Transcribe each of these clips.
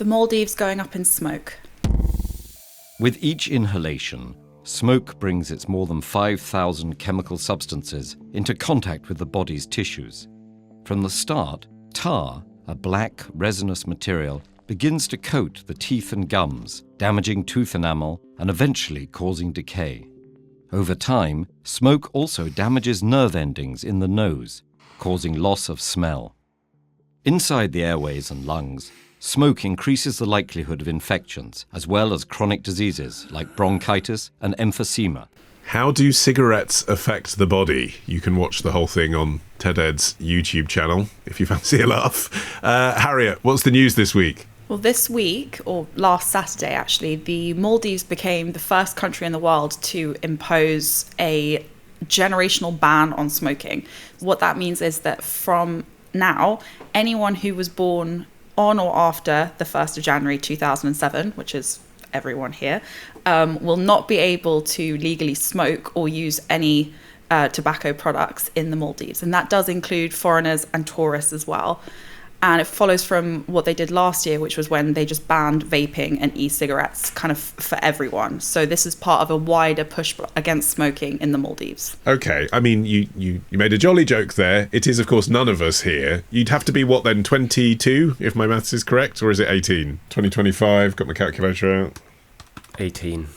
The Maldives going up in smoke. With each inhalation, smoke brings its more than 5,000 chemical substances into contact with the body's tissues. From the start, tar, a black, resinous material, begins to coat the teeth and gums, damaging tooth enamel and eventually causing decay. Over time, smoke also damages nerve endings in the nose, causing loss of smell. Inside the airways and lungs, smoke increases the likelihood of infections, as well as chronic diseases like bronchitis and emphysema. How do cigarettes affect the body? You can watch the whole thing on Ted Ed's YouTube channel if you fancy a laugh. Harriet, what's the news this week? Well, this week, or last Saturday actually, the Maldives became the first country in the world to impose a generational ban on smoking. What that means is that from now, anyone who was born on or after the 1st of January 2007, which is everyone here, will not be able to legally smoke or use any tobacco products in the Maldives. And that does include foreigners and tourists as well. And it follows from what they did last year, which was when they just banned vaping and e-cigarettes kind of for everyone. So this is part of a wider push against smoking in the Maldives. Okay, I mean, you made a jolly joke there. It is, of course, none of us here. You'd have to be, what then, 22, if my maths is correct? Or is it 18? 2025, got my calculator out. 18.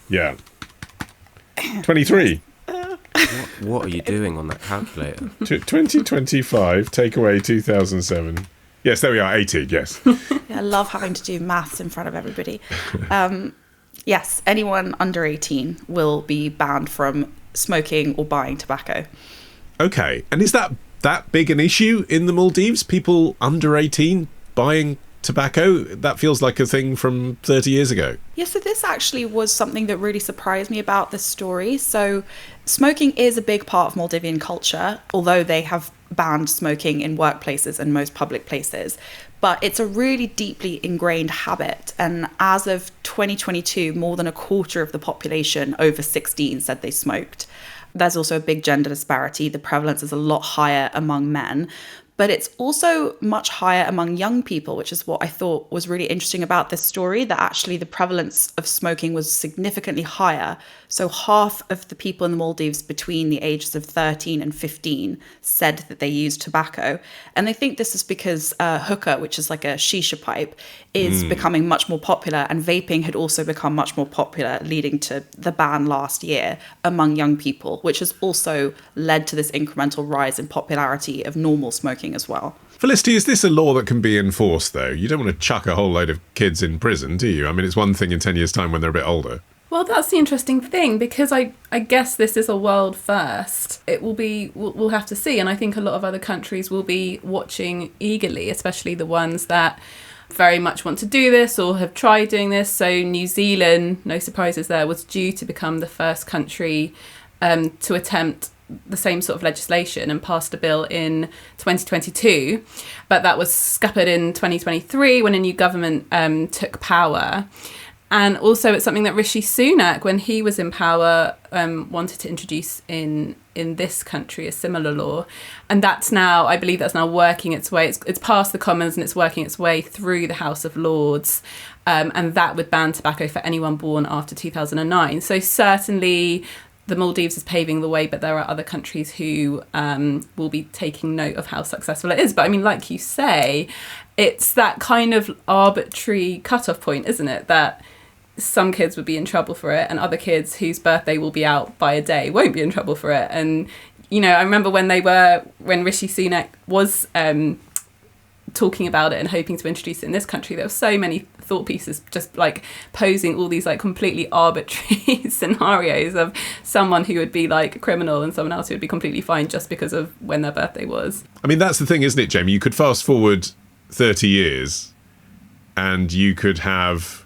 Yeah. 23. What are you doing on that calculator? 2025, take away 2007. Yes, there we are, 18, yes. Yeah, I love having to do maths in front of everybody. Yes, anyone under 18 will be banned from smoking or buying tobacco. Okay, and is that big an issue in the Maldives? People under 18 buying tobacco? That feels like a thing from 30 years ago. Yeah, so this actually was something that really surprised me about this story. So smoking is a big part of Maldivian culture, although they have banned smoking in workplaces and most public places. But it's a really deeply ingrained habit. And as of 2022, more than a quarter of the population over 16 said they smoked. There's also a big gender disparity. The prevalence is a lot higher among men. But it's also much higher among young people, which is what I thought was really interesting about this story, that actually the prevalence of smoking was significantly higher. So half of the people in the Maldives between the ages of 13 and 15 said that they used tobacco. And they think this is because hookah, which is like a shisha pipe, is becoming much more popular. And vaping had also become much more popular, leading to the ban last year among young people, which has also led to this incremental rise in popularity of normal smoking as well. Felicity, is this a law that can be enforced, though? You don't want to chuck a whole load of kids in prison, do you? I mean, it's one thing in 10 years' time when they're a bit older. Well, that's the interesting thing, because I guess this is a world first. It will be, we'll have to see. And I think a lot of other countries will be watching eagerly, especially the ones that very much want to do this or have tried doing this. So New Zealand, no surprises there, was due to become the first country to attempt the same sort of legislation and passed a bill in 2022, but that was scuppered in 2023 when a new government took power. And also it's something that Rishi Sunak, when he was in power, wanted to introduce in this country, a similar law. And that's now, I believe that's now working its way. It's past the Commons and it's working its way through the House of Lords. And that would ban tobacco for anyone born after 2009. So certainly the Maldives is paving the way, but there are other countries who will be taking note of how successful it is. But I mean, like you say, it's that kind of arbitrary cutoff point, isn't it? That some kids would be in trouble for it and other kids whose birthday will be out by a day won't be in trouble for it. And, you know, I remember when Rishi Sunak was talking about it and hoping to introduce it in this country, there were so many thought pieces just like posing all these like completely arbitrary scenarios of someone who would be like a criminal and someone else who would be completely fine just because of when their birthday was. I mean, that's the thing, isn't it, Jamie? You could fast forward 30 years and you could have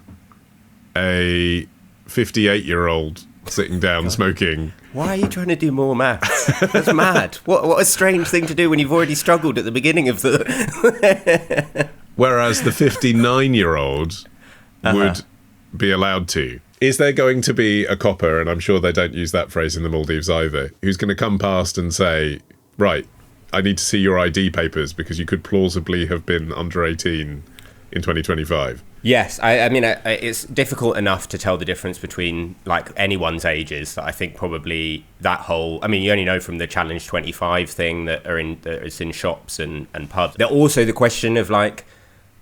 a 58-year-old sitting down smoking. Why are you trying to do more maths? That's mad. What a strange thing to do when you've already struggled at the beginning of the... Whereas the 59-year-old would be allowed to. Is there going to be a copper, and I'm sure they don't use that phrase in the Maldives either, who's going to come past and say, right, I need to see your ID papers because you could plausibly have been under 18 in 2025. Yes, I mean, it's difficult enough to tell the difference between like anyone's ages. I think probably that whole, I mean, you only know from the Challenge 25 thing that is in shops and pubs. There's also the question of like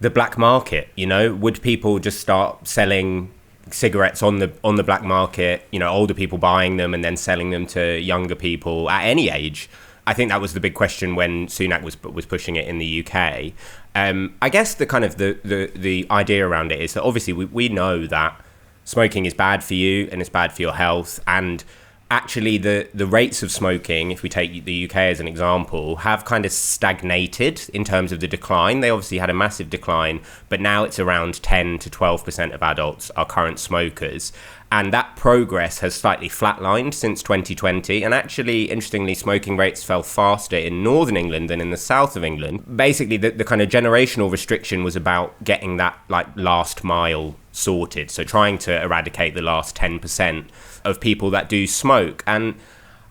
the black market, you know, would people just start selling cigarettes on the black market, you know, older people buying them and then selling them to younger people at any age? I think that was the big question when Sunak was pushing it in the UK. I guess the kind of the idea around it is that obviously we know that smoking is bad for you and it's bad for your health, and actually the rates of smoking, if we take the UK as an example, have kind of stagnated in terms of the decline. They obviously had a massive decline, but now it's around 10 to 12% of adults are current smokers. And that progress has slightly flatlined since 2020. And actually, interestingly, smoking rates fell faster in northern England than in the south of England. Basically, the kind of generational restriction was about getting that like last mile sorted. So trying to eradicate the last 10% of people that do smoke. And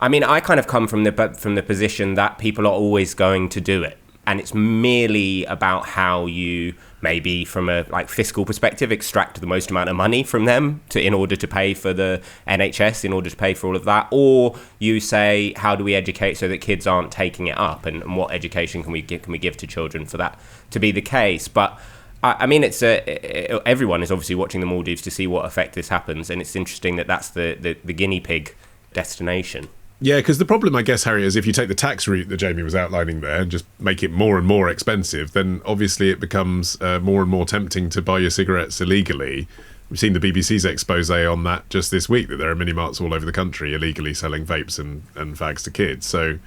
I mean, I kind of come from the position that people are always going to do it. And it's merely about how you, maybe from a like fiscal perspective, extract the most amount of money from them in order to pay for the NHS, in order to pay for all of that. Or you say, how do we educate so that kids aren't taking it up, and what education can we give to children for that to be the case? But I mean, everyone is obviously watching the Maldives to see what effect this happens, and it's interesting that that's the guinea pig destination. Yeah, because the problem, I guess, Harry, is if you take the tax route that Jamie was outlining there and just make it more and more expensive, then obviously it becomes more and more tempting to buy your cigarettes illegally. We've seen the BBC's expose on that just this week, that there are mini-marts all over the country illegally selling vapes and fags to kids. So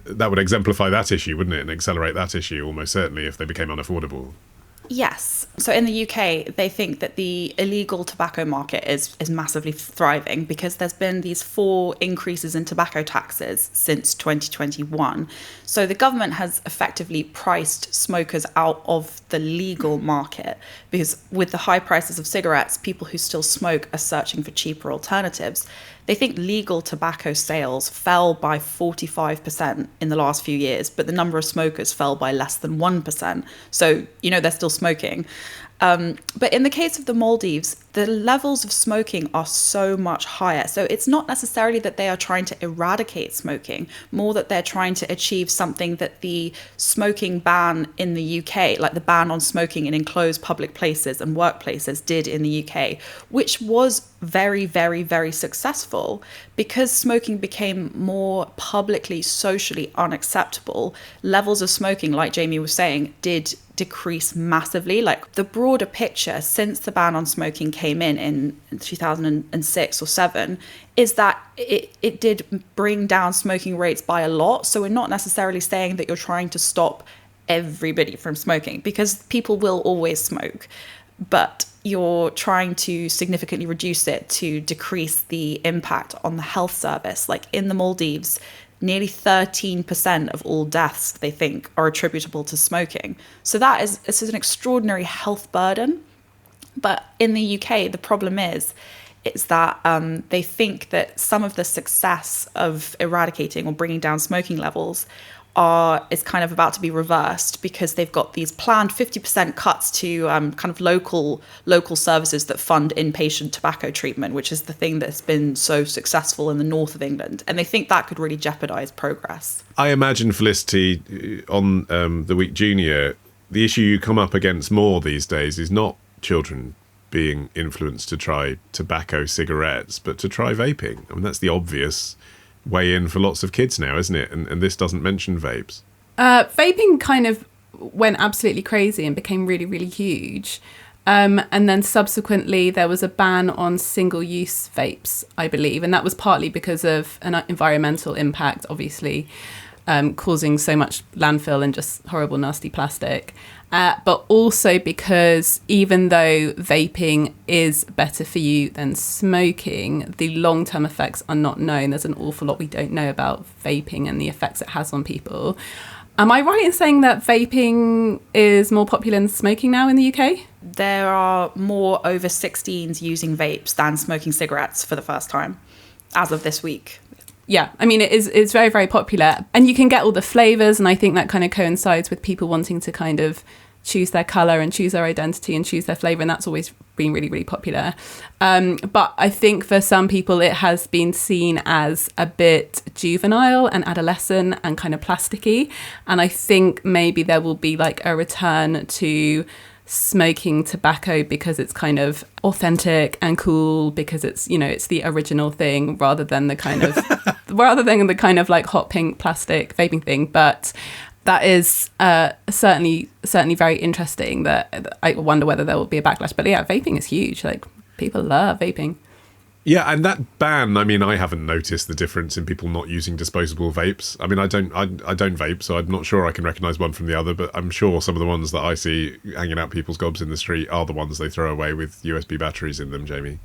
that would exemplify that issue, wouldn't it, and accelerate that issue almost certainly if they became unaffordable. Yes. So in the UK, they think that the illegal tobacco market is massively thriving because there's been these 4 increases in tobacco taxes since 2021. So the government has effectively priced smokers out of the legal market, because with the high prices of cigarettes, people who still smoke are searching for cheaper alternatives. They think legal tobacco sales fell by 45% in the last few years, but the number of smokers fell by less than 1%. So, you know, they're still smoking. But in the case of the Maldives, the levels of smoking are so much higher. So it's not necessarily that they are trying to eradicate smoking, more that they're trying to achieve something that the smoking ban in the UK, like the ban on smoking in enclosed public places and workplaces, did in the UK, which was very, very, very successful because smoking became more publicly, socially unacceptable. Levels of smoking, like Jamie was saying, did decrease massively. Like the broader picture since the ban on smoking came in 2006 or 7 is that it did bring down smoking rates by a lot. So we're not necessarily saying that you're trying to stop everybody from smoking, because people will always smoke, but you're trying to significantly reduce it to decrease the impact on the health service. Like in the Maldives, nearly 13% of all deaths, they think, are attributable to smoking. So this is an extraordinary health burden. But in the UK, the problem is that they think that some of the success of eradicating or bringing down smoking levels is kind of about to be reversed, because they've got these planned 50% cuts to kind of local services that fund inpatient tobacco treatment, which is the thing that's been so successful in the north of England. And they think that could really jeopardise progress. I imagine, Felicity, on The Week Junior, the issue you come up against more these days is not children being influenced to try tobacco cigarettes, but to try vaping. I mean, that's the obvious way in for lots of kids now, isn't it? And this doesn't mention vapes. Vaping kind of went absolutely crazy and became really, really huge. And then subsequently there was a ban on single-use vapes, I believe. And that was partly because of an environmental impact, obviously, causing so much landfill and just horrible, nasty plastic. But also because even though vaping is better for you than smoking, the long-term effects are not known. There's an awful lot we don't know about vaping and the effects it has on people. Am I right in saying that vaping is more popular than smoking now in the UK? There are more over 16s using vapes than smoking cigarettes for the first time, as of this week. Yeah, I mean, it's very, very popular. And you can get all the flavours, and I think that kind of coincides with people wanting to kind of choose their colour and choose their identity and choose their flavour, and that's always been really, really popular. But I think for some people it has been seen as a bit juvenile and adolescent and kind of plasticky, and I think maybe there will be like a return to smoking tobacco because it's kind of authentic and cool, because it's, you know, it's the original thing rather than the kind of like hot pink plastic vaping thing. But that is certainly very interesting. That I wonder whether there will be a backlash. But yeah, vaping is huge. Like, people love vaping. Yeah, and that ban, I mean, I haven't noticed the difference in people not using disposable vapes. I mean, I don't vape, so I'm not sure I can recognise one from the other, but I'm sure some of the ones that I see hanging out people's gobs in the street are the ones they throw away with USB batteries in them, Jamie.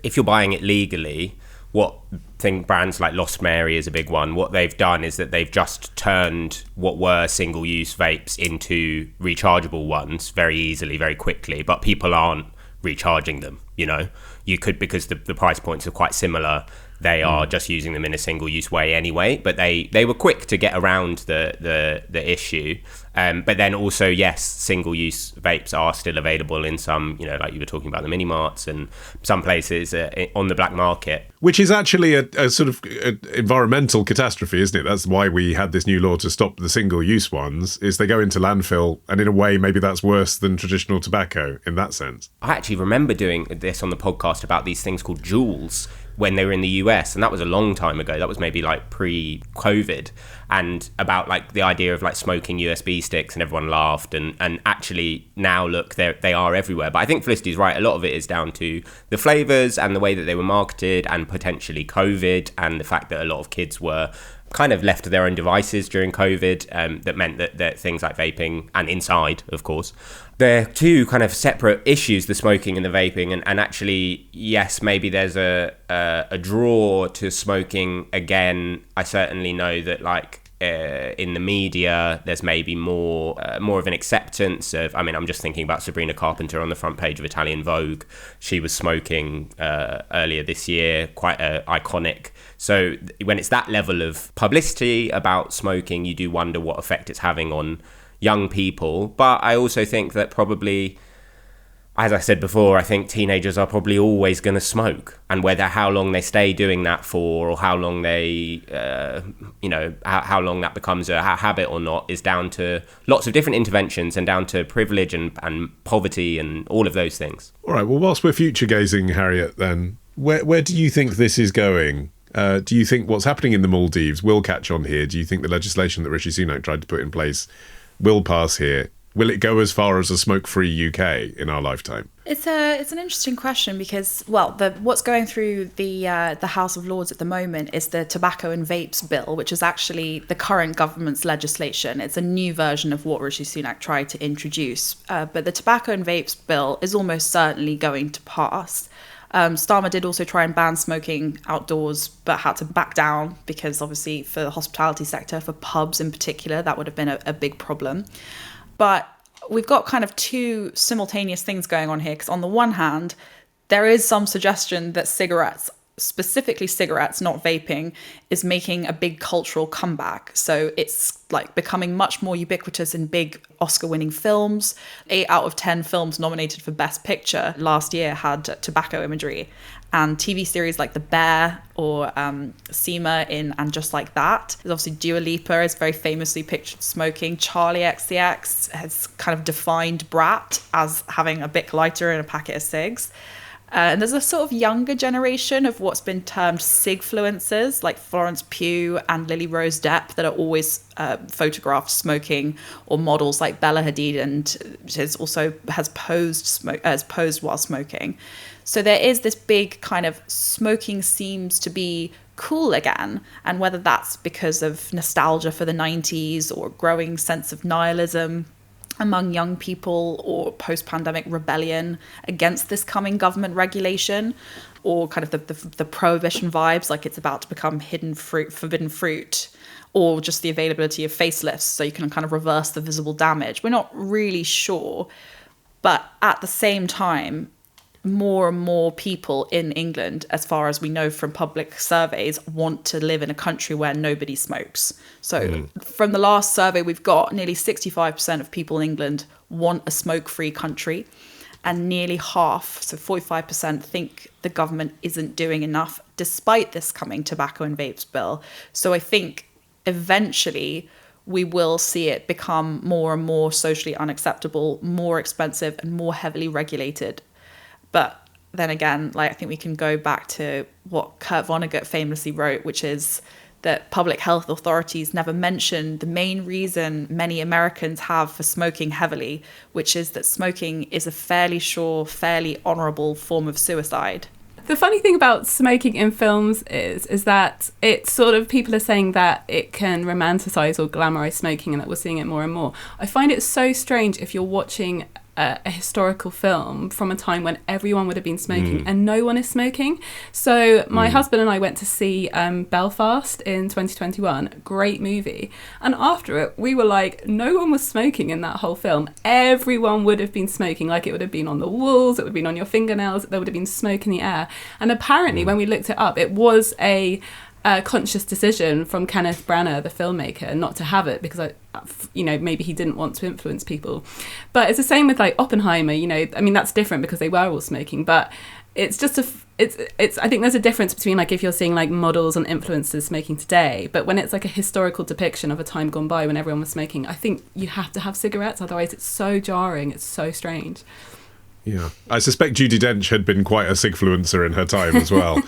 If you're buying it legally, brands like Lost Mary is a big one. What they've done is that they've just turned what were single-use vapes into rechargeable ones very easily, very quickly, but people aren't recharging them, you know. You could, because the price points are quite similar, they are just using them in a single-use way anyway, but they were quick to get around the issue. But then also, yes, single-use vapes are still available in some, you know, like you were talking about, the mini-marts and some places on the black market. Which is actually a sort of environmental catastrophe, isn't it? That's why we had this new law to stop the single-use ones, is they go into landfill, and in a way, maybe that's worse than traditional tobacco in that sense. I actually remember doing this on the podcast about these things called Juuls when they were in the US, and that was a long time ago. That was maybe like pre-COVID, and about like the idea of like smoking USB sticks, and everyone laughed, and actually now look, they are everywhere. But I think Felicity's right, a lot of it is down to the flavours and the way that they were marketed, and potentially COVID, and the fact that a lot of kids were kind of left to their own devices during COVID, that meant that things like vaping, and inside, of course, they're two kind of separate issues, the smoking and the vaping. And actually, yes, maybe there's a draw to smoking again. I certainly know that, like, in the media, there's maybe more of an acceptance of, I mean, I'm just thinking about Sabrina Carpenter on the front page of Italian Vogue. She was smoking earlier this year, quite iconic. So when it's that level of publicity about smoking, you do wonder what effect it's having on young people. But I also think that probably, as I said before, I think teenagers are probably always going to smoke, and whether how long they stay doing that for, or how long they, how long that becomes a habit or not, is down to lots of different interventions, and down to privilege and poverty and all of those things. All right, well, whilst we're future gazing, Harriet, then where do you think this is going? Do you think what's happening in the Maldives will catch on here? Do you think the legislation that Rishi Sunak tried to put in place will pass here? Will it go as far as a smoke-free UK in our lifetime? It's an interesting question because, well, what's going through the House of Lords at the moment is the Tobacco and Vapes Bill, which is actually the current government's legislation. It's a new version of what Rishi Sunak tried to introduce. But the Tobacco and Vapes Bill is almost certainly going to pass. Starmer did also try and ban smoking outdoors, but had to back down because, obviously, for the hospitality sector, for pubs in particular, that would have been a big problem. But we've got kind of two simultaneous things going on here, because on the one hand, there is some suggestion that cigarettes, specifically cigarettes, not vaping, is making a big cultural comeback. So it's like becoming much more ubiquitous in big Oscar-winning films. 8 out of 10 films nominated for Best Picture last year had tobacco imagery. And TV series like The Bear or Seema in And Just Like That. There's obviously Dua Lipa is very famously pictured smoking. Charlie XCX has kind of defined Brat as having a Bic lighter and a packet of cigs. And there's a sort of younger generation of what's been termed sigfluencers, like Florence Pugh and Lily Rose Depp, that are always photographed smoking, or models like Bella Hadid, and has posed while smoking. So there is this big kind of smoking seems to be cool again, and whether that's because of nostalgia for the 90s or growing sense of nihilism among young people, or post-pandemic rebellion against this coming government regulation, or kind of the prohibition vibes, like it's about to become forbidden fruit, or just the availability of facelifts so you can kind of reverse the visible damage. We're not really sure. But at the same time, more and more people in England, as far as we know from public surveys, want to live in a country where nobody smokes. So from the last survey we've got, nearly 65% of people in England want a smoke-free country, and nearly half, so 45%, think the government isn't doing enough despite this coming tobacco and vapes bill. So I think eventually we will see it become more and more socially unacceptable, more expensive, and more heavily regulated. But then again, like, I think we can go back to what Kurt Vonnegut famously wrote, which is that public health authorities never mention the main reason many Americans have for smoking heavily, which is that smoking is a fairly sure, fairly honourable form of suicide. The funny thing about smoking in films is that it's sort of, people are saying that it can romanticize or glamorize smoking, and that we're seeing it more and more. I find it so strange if you're watching a historical film from a time when everyone would have been smoking and no one is smoking. So my husband and I went to see Belfast in 2021, great movie, and after it we were like, no one was smoking in that whole film. Everyone would have been smoking, like it would have been on the walls, it would have been on your fingernails, there would have been smoke in the air. And apparently when we looked it up, it was a conscious decision from Kenneth Branagh, the filmmaker, not to have it, because maybe he didn't want to influence people. But it's the same with like Oppenheimer. I mean, that's different because they were all smoking. But it's just I think there's a difference between, like, if you're seeing like models and influencers smoking today, but when it's like a historical depiction of a time gone by when everyone was smoking, I think you have to have cigarettes, otherwise it's so jarring, it's so strange. Yeah, I suspect Judi Dench had been quite a sigfluencer in her time as well.